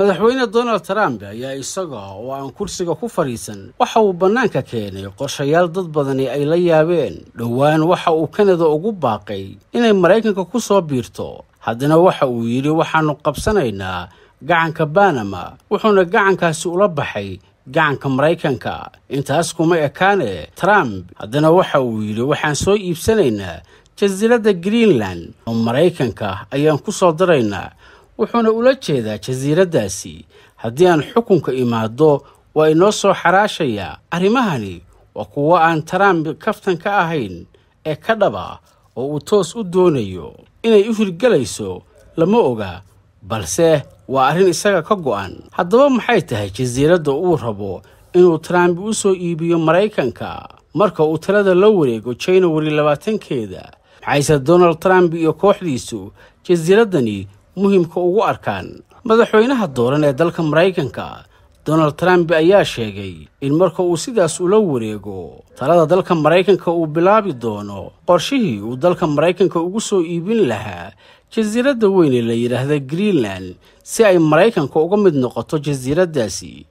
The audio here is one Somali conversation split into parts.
madaxweyne Donald Trump ayaa isaga oo aan kursiga ku fariisan waxa uu banaanka keenay qorshayaal dad badan ay la yaabeen dhawaan waxa uu Canada ugu baaqay inay Mareykanka ku soo biirto haddana waxa uu yiri waxaanu qabsanaynaa gacanka Panama wuxuuna gacankaasi ula baxay gacanka Mareykanka intaas kuma ekaane Trump haddana waxa uu yiri waxaan soo iibsanaynaa jasiiradda Greenland oo Mareykanka ayaan ku soo daraynaa wuxuuna ula jeedaa jasiiradaasi haddii aan xukunka imaado waa inoo soo xaraashaya arrimahani waa kuwa aan Trump kaftan ka ahayn ee ka dhaba oo uu toos u doonayo inay u hirgalayso lama oga balse waa arrin isaga ka go'an haddaba maxay tahay jasiiradda uu rabo inuu Trump u soo iibiyo Mareykanka marka uu talada la wareego January 20keeda maxayse Donald Trump iyo kooxdiisu jasiiradani muhiimka ugu arkaan madaxweynaha dooran ee dalka Mareykanka Donald Trump ayaa sheegay in marka uu sidaas ula wareego talada dalka Mareykanka uu bilaabi doono qorshihii uu dalka Mareykanka ugu soo iibin lahaa jasiiradda weyn ee la yiraahdo Greenland si ay Mareykanka uga mid noqoto jasiiradaasi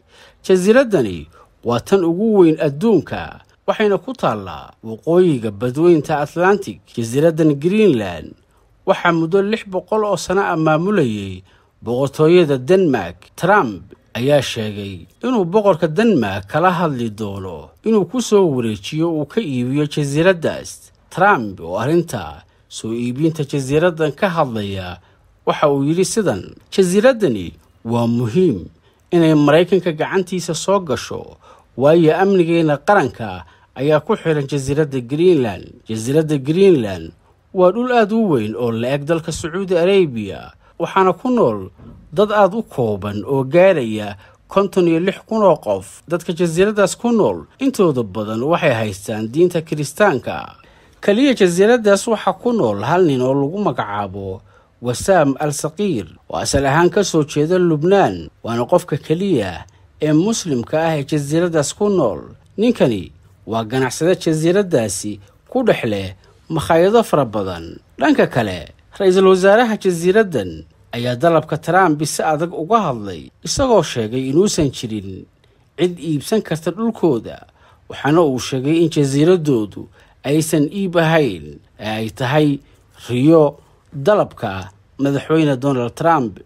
jasiiradani waa tan ugu weyn adduunka waxayna ku taallaa waqooyiga badweynta Atlantic jasiiraddan Greenland waxaa muddo 600 oo sano maamulayay boqortooyada Denmark Trump ayaa sheegay inuu boqorka Denmark kala hadli doono inuu ku soo wareejiyo uu ka iibiyo jasiiradaas Trump oo arrinta soo iibinta jasiiraddan ka hadlaya waxa uu yiri sidan jasiiradani waa muhiim inay Mareykanka gacantiisa soo gasho waayo amnigeena qaranka ayaa ku xiran jasiiradda Greenland jasiiradda Greenland waa dhul aad u weyn oo la eg dalka Saudi Arabia waxaana ku nool dad aad u kooban oo gaaraya 56,000 oo qof dadka jasiiradaas ku nool intooda badan waxay haystaan diinta Kiristaanka kaliya jasiiradaas waxa ku nool hal nin oo lagu magacaabo Wassam al-Saqiir oo asal ahaan ka soo jeeda Lubnaan waana qofka kaliya ee muslimka ah ee jasiiradaas ku nool ninkani waa ganacsade jasiiradaasi ku dhaxleh makhaayado fara badan dhanka kale ra'iisul wasaaraha jasiiraddan ayaa dalabka Trump si adag uga hadlay isagoo sheegay inuusan jirin cid iibsan karta dhulkooda waxaana uu sheegay in jasiiradoodu aysan iib ahayn ay tahay riyo dalabka madaxweyne Donald Trump